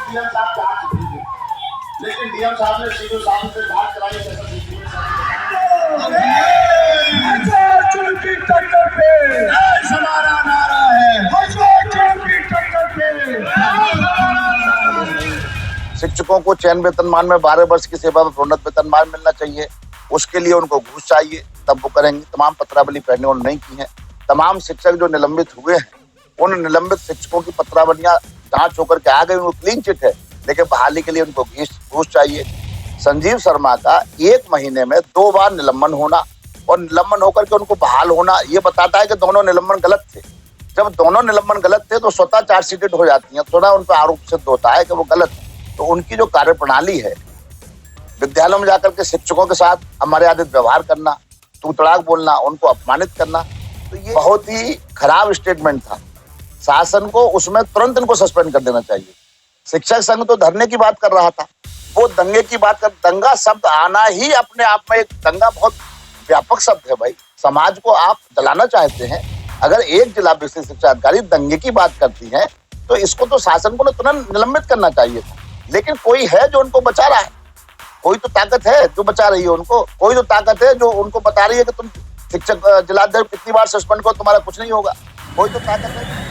DM साहब जांच भेजे, लेकिन डीएम साहब ने सीधे साहब से जांच कराई, जैसा की टक्कर पे हमारा नारा है, की टक्कर पे। शिक्षकों को चयन वेतनमान में 12 वर्ष की सेवा में प्रोन्नत वेतनमान मिलना चाहिए। उसके लिए उनको घूस चाहिए, तब वो करेंगे। तमाम पत्रावली पहले उन्होंने नहीं की है। तमाम शिक्षक जो निलंबित हुए हैं, उन निलंबित शिक्षकों की पत्रावलियां जांच होकर के आ गई, उनको क्लीन चिट है, लेकिन बहाली के लिए उनको घूस चाहिए। संजीव शर्मा का 1 महीने में 2 बार निलंबन होना और निलंबन होकर के उनको बहाल होना, ये बताता है कि दोनों निलंबन गलत थे। जब दोनों निलंबन गलत थे तो स्वतः चार्जशीटेड हो जाती है, थोड़ा उन पर आरोप सिद्ध होता है कि वो गलत है। तो उनकी जो कार्यप्रणाली है, विद्यालयों में जाकर के शिक्षकों के साथ अमर्यादित व्यवहार करना, तू-तड़ाक बोलना, उनको अपमानित करना, तो ये बहुत ही खराब स्टेटमेंट था। शासन को उसमें तुरंत इनको सस्पेंड कर देना चाहिए। शिक्षक संघ तो धरने की बात कर रहा था, वो दंगे की बात कर। दंगा शब्द आना ही अपने आप में, एक दंगा बहुत व्यापक शब्द है भाई। समाज को आप जलाना चाहते हैं। अगर एक जिला विशिष्ट शिक्षा अधिकारी दंगे की बात करती है तो इसको तो शासन को तुरंत निलंबित करना चाहिए था। लेकिन कोई है जो उनको बचा रहा है, कोई तो ताकत है जो बचा रही है उनको, कोई तो ताकत है जो उनको बता रही है कि तुम शिक्षक जिलाध्यक्ष कितनी बार सस्पेंड करो, तुम्हारा कुछ नहीं होगा। कोई तो ताकत है।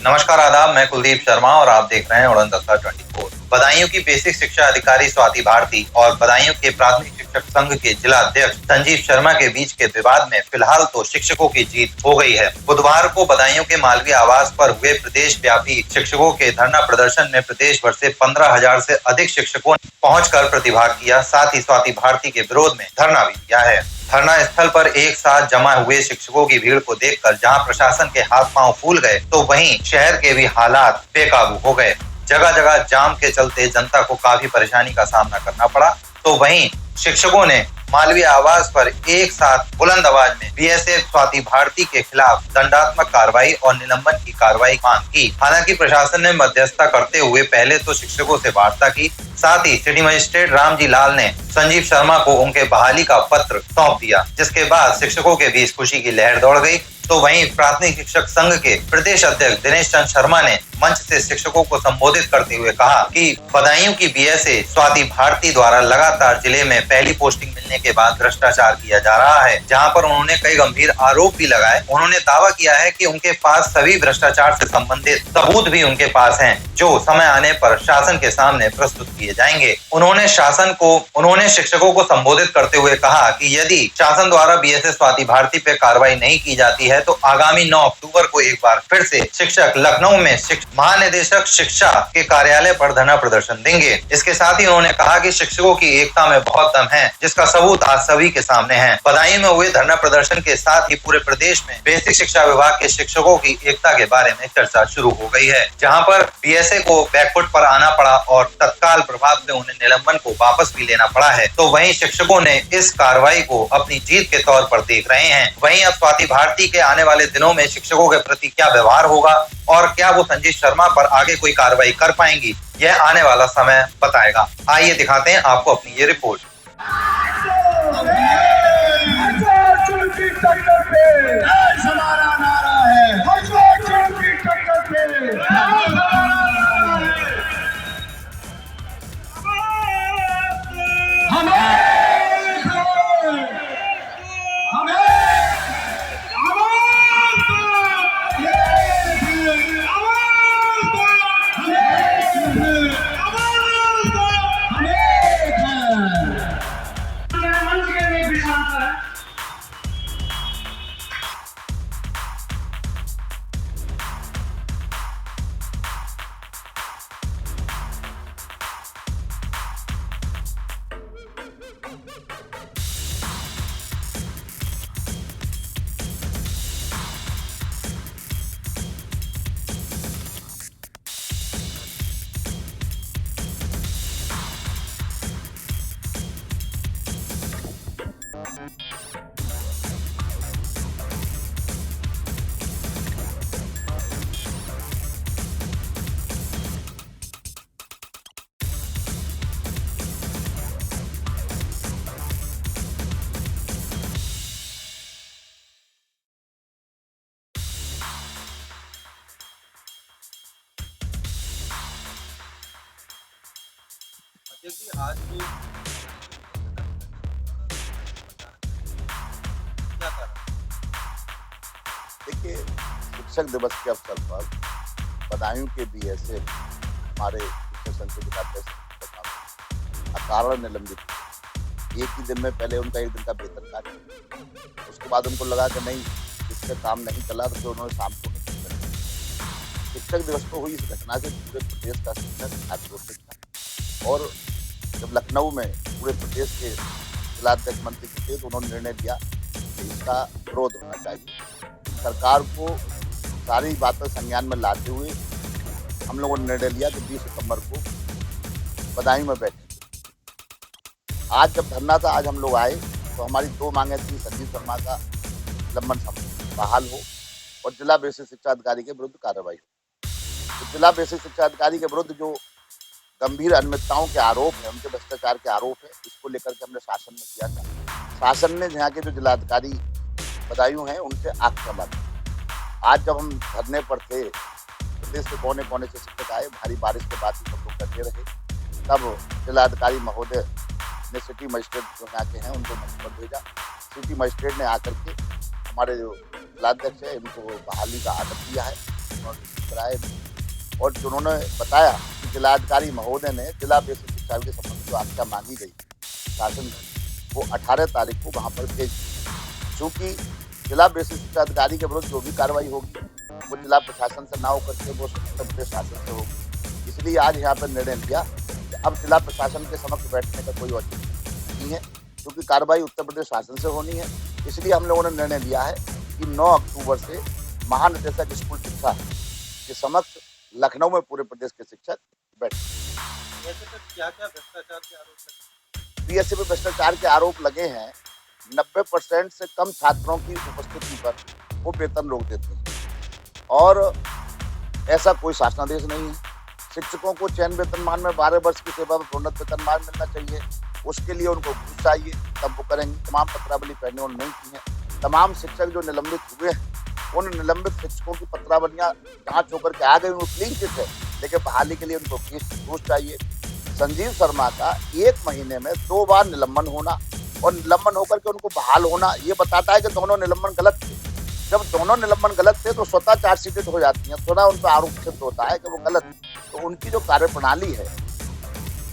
नमस्कार, आदाब। मैं कुलदीप शर्मा और आप देख रहे हैं उड़न दस्ता 24। बदायूं की बेसिक शिक्षा अधिकारी स्वाति भारती और बदायूं के प्राथमिक शिक्षक संघ के जिला अध्यक्ष संजीव शर्मा के बीच के विवाद में फिलहाल तो शिक्षकों की जीत हो गई है। बुधवार को बदायूं के मालवीय आवास पर हुए प्रदेश व्यापी शिक्षकों के धरना प्रदर्शन में प्रदेश भर से 15,000 से अधिक शिक्षकों ने पहुंचकर प्रतिभाग किया। साथ ही स्वाति भारती के विरोध में धरना भी दिया है। धरना स्थल पर एक साथ जमा हुए शिक्षकों की भीड़ को देखकर जहां प्रशासन के हाथ पांव फूल गए, तो वहीं शहर के भी हालात बेकाबू हो गए। जगह जगह जाम के चलते जनता को काफी परेशानी का सामना करना पड़ा। तो वहीं शिक्षकों ने मालवीय आवास पर एक साथ बुलंद आवाज में बीएसएफ स्वाति भारती के खिलाफ दंडात्मक कार्रवाई और निलंबन की कार्रवाई मांग की। हालांकि प्रशासन ने मध्यस्थता करते हुए पहले तो शिक्षकों से वार्ता की, साथ ही सिटी मजिस्ट्रेट रामजी लाल ने संजीव शर्मा को उनके बहाली का पत्र सौंप दिया, जिसके बाद शिक्षकों के बीच खुशी की लहर दौड़ गई। तो वहीं प्राथमिक शिक्षक संघ के प्रदेश अध्यक्ष दिनेश चंद्र शर्मा ने मंच से शिक्षकों को संबोधित करते हुए कहा कि बदायूं की बीएसए स्वाति भारती द्वारा लगातार जिले में पहली पोस्टिंग मिलने के बाद भ्रष्टाचार किया जा रहा है, जहां पर उन्होंने कई गंभीर आरोप भी लगाए। उन्होंने दावा किया है कि उनके पास सभी भ्रष्टाचार से संबंधित सबूत भी उनके पास हैं, जो समय आने पर शासन के सामने प्रस्तुत किए जाएंगे। उन्होंने शिक्षकों को संबोधित करते हुए कहा कि यदि शासन द्वारा बीएसए स्वाति भारती पे कार्रवाई नहीं की जाती है तो आगामी 9 अक्टूबर को एक बार फिर से शिक्षक लखनऊ में महानिदेशक शिक्षा के कार्यालय पर धरना प्रदर्शन देंगे। इसके साथ ही उन्होंने कहा कि शिक्षकों की एकता में बहुत दम है, जिसका सबूत आज सभी के सामने है। बदायूं में हुए धरना प्रदर्शन के साथ ही पूरे प्रदेश में बेसिक शिक्षा विभाग के शिक्षकों की एकता के बारे में चर्चा शुरू हो गई है, जहां पर बीएसए को बैकफुट पर आना पड़ा और तत्काल प्रभाव से उन्हें निलंबन को वापस भी लेना पड़ा है। तो वहीं शिक्षकों ने इस कार्रवाई को अपनी जीत के तौर पर देख रहे हैं। वहीं अब स्वाति भारती के आने वाले दिनों में शिक्षकों के प्रति क्या व्यवहार होगा और क्या वो संजीव शर्मा पर आगे कोई कार्रवाई कर पाएंगी, यह आने वाला समय बताएगा। आइए दिखाते हैं आपको अपनी ये रिपोर्ट। देखिए आज जो क्या कर देखिए, शिक्षक दिवस के अवसर पर बदायूं के बीएसए हमारे शिक्षक संघ के जिलाध्यक्ष अकारण निलंबित हुए। एक ही दिन में पहले उनका एक दिन का वेतन काट दिया। उसके बाद उनको लगा कि नहीं, इससे काम नहीं चला, तो फिर उन्होंने शाम को निलंबित कर दिया। शिक्षक दिवस को हुई इस घटना से पूरे प्रदेश का शिक्षक आक्रोशित था और जब लखनऊ में पूरे प्रदेश के जिलाध्यक्ष मंत्री थे तो उन्होंने निर्णय लिया कि इसका विरोध होना चाहिए। सरकार को सारी बातें संज्ञान में लाते हुए हम लोगों ने निर्णय लिया कि 20 सितंबर को बदायूं में बैठे। आज जब धरना था, आज हम लोग आए तो हमारी 2 मांगे थी। संजीव शर्मा का निलंबन बहाल हो और जिला बेसिक शिक्षा अधिकारी के विरुद्ध कार्रवाई हो। तो जिला बेसिक शिक्षा अधिकारी के विरुद्ध जो गंभीर अनियमितताओं के आरोप है, उनके भ्रष्टाचार के आरोप है, इसको लेकर के हमने शासन में किया था। शासन ने यहाँ के जो जिलाधिकारी बदायूं हैं उनसे आज्ञा मांगी। आज जब हम धरने पर थे, प्रदेश के कोने कोने से शिक्षक आए, भारी बारिश के बाद भी सब लोग डटे रहे। तब जिलाधिकारी महोदय ने सिटी मजिस्ट्रेट जो यहाँ के हैं उनको मंच पर भेजा। सिटी मजिस्ट्रेट ने आकर के हमारे जो जिलाध्यक्ष है इनको बहाली का आदेश दिया है, उन्होंने कराए और जो उन्होंने बताया कि जिलाधिकारी महोदय ने जिला बेसिक शिक्षा के संबंध जो आज्ञा मांगी गई शासन वो 18 तारीख को वहाँ पर भेज। चूँकि जिला बेसिक शिक्षा अधिकारी के विरुद्ध जो भी कार्रवाई होगी वो जिला प्रशासन से ना होकर के वो उत्तर प्रदेश शासन से होगी, इसलिए आज यहाँ पर निर्णय लिया कि अब जिला प्रशासन के समक्ष बैठने का कोई औचित्य नहीं है, क्योंकि कार्रवाई उत्तर प्रदेश शासन से होनी है। इसलिए हम लोगों ने निर्णय लिया है कि 9 अक्टूबर से महानिदेशक स्कूल शिक्षा के समक्ष लखनऊ में पूरे प्रदेश के शिक्षक बैठे। क्या-क्या भ्रष्टाचार के आरोप लगे? बीएसए में भ्रष्टाचार के आरोप लगे हैं। 90% से कम छात्रों की उपस्थिति पर वो वेतन रोक देते हैं और ऐसा कोई शासनादेश नहीं है। शिक्षकों को चयन वेतनमान में 12 वर्ष की सेवा में प्रोन्नत वेतनमान मिलना चाहिए, उसके लिए उनको घूस चाहिए, तब वो करेंगे। तमाम पत्रावली पहले उन्होंने नहीं की है। तमाम शिक्षक जो निलंबित हुए हैं उन निलंबित शिक्षकों की पत्रावलियां जांच होकर के आ गई, उनको क्लीन चिट है, लेकिन बहाली के लिए उनको घूस चाहिए। संजीव शर्मा का 1 महीने में 2 बार निलंबन होना और निलंबन होकर के उनको बहाल होना, ये बताता है कि दोनों निलंबन गलत थे। जब दोनों निलंबन गलत थे तो स्वतः चार्जशीटेड हो जाती हैं, थोड़ा उन पर आरोप सिद्ध होता है कि वो गलत। तो उनकी जो कार्यप्रणाली है,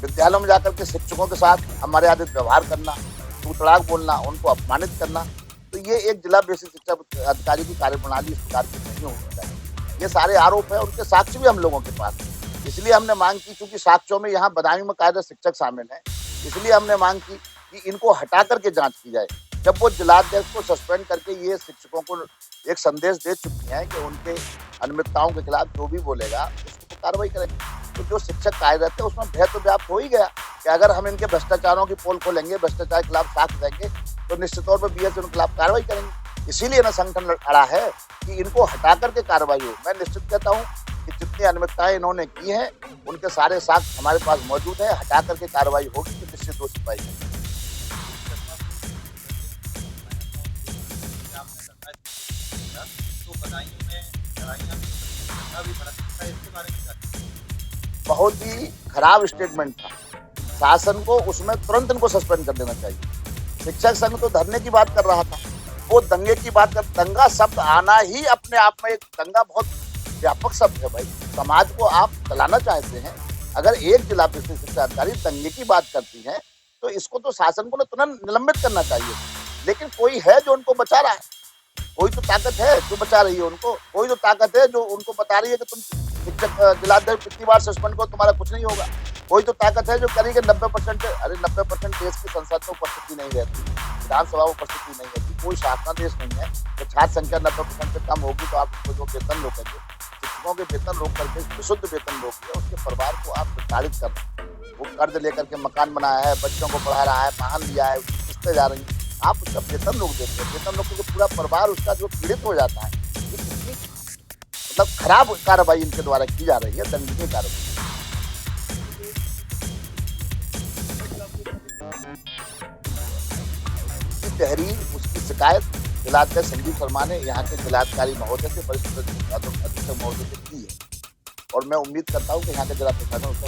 विद्यालयों में जाकर के शिक्षकों के साथ अमर्यादित व्यवहार करना, तूतड़ाक बोलना, उनको अपमानित करना, तो ये एक जिला बेसिक शिक्षा अधिकारी की कार्यप्रणाली इस प्रकार की नहीं होनी चाहिए। ये सारे आरोप है, उनके साक्ष्य भी हम लोगों के पास है। इसलिए हमने मांग की, क्योंकि साक्ष्यों में यहाँ बदायूं में कार्यरत शिक्षक शामिल हैं, इसलिए हमने मांग की कि इनको हटा करके जांच की जाए। जब वो जिलाध्यक्ष को सस्पेंड करके ये शिक्षकों को एक संदेश दे चुकी हैं कि उनके अनियमितताओं के खिलाफ जो भी बोलेगा उसको कार्रवाई करेंगे, तो जो शिक्षक कार्यरत है उसमें भय तो व्याप्त हो ही गया कि अगर हम इनके भ्रष्टाचारों की पोल खोलेंगे, भ्रष्टाचार के खिलाफ साक्ष्य देंगे, तो निश्चित तौर पर बीएसए उनके खिलाफ कार्रवाई करेंगे। इसीलिए ना संगठन अड़ा है कि इनको हटा करके कार्रवाई हो। मैं निश्चित कहता हूँ कि जितनी अनियमितताएं इन्होंने की हैं उनके सारे साक्ष्य हमारे पास मौजूद है। हटा करके कार्रवाई होगी तो निश्चित दोषी पाई जाएगी। बहुत ही खराब स्टेटमेंट था। शासन को उसमें तुरंत इनको सस्पेंड कर देना चाहिए। शिक्षक संघ तो धरने की बात कर रहा था, वो दंगे की बात कर। दंगा शब्द आना ही अपने आप में, एक दंगा बहुत व्यापक शब्द है भाई। समाज को आप चलाना चाहते हैं, अगर एक जिला बेसिक शिक्षा अधिकारी दंगे की बात करती है तो इसको तो शासन को तुरंत निलंबित करना चाहिए। लेकिन कोई है जो उनको बचा रहा है, कोई तो ताकत है जो बचा रही है उनको, कोई तो ताकत है जो उनको बता रही है कि तुम शिक्षक जिलाध्यक्ष कितनी बार सस्पेंड करो, तुम्हारा कुछ नहीं होगा। कोई तो ताकत है जो करेगी 90%। अरे 90% देश की संसद में उपस्थिति नहीं रहती, विधानसभा में उपस्थिति नहीं रहती, कोई शासनादेश नहीं है। तो छात्र संख्या 90% से कम होगी तो आप उसको जो वेतन रोकेंगे, शिक्षकों के वेतन रोक करके विशुद्ध वेतन रोकिए, उसके परिवार को आप प्रताड़ित कर रहे हैं। वो कर्ज लेकर के मकान बनाया है, बच्चों को पढ़ा रहा है, वाहन लिया है, किस्तें जा रही हैं, आप उसका वेतन रोक देते हैं। वेतन रोक करके पूरा परिवार उसका जो पीड़ित हो जाता है। मतलब खराब कार्रवाई इनके द्वारा की जा रही है, दंडनीय कार्रवाई। तहरीर, उसकी शिकायत जिलाध्यक्ष संजीव शर्मा ने यहाँ के जिलाधिकारी महोदय से, वरिष्ठ अधीक्षक महोदय से की है और मैं उम्मीद करता हूँ कि यहाँ के जिला प्रशासन उसका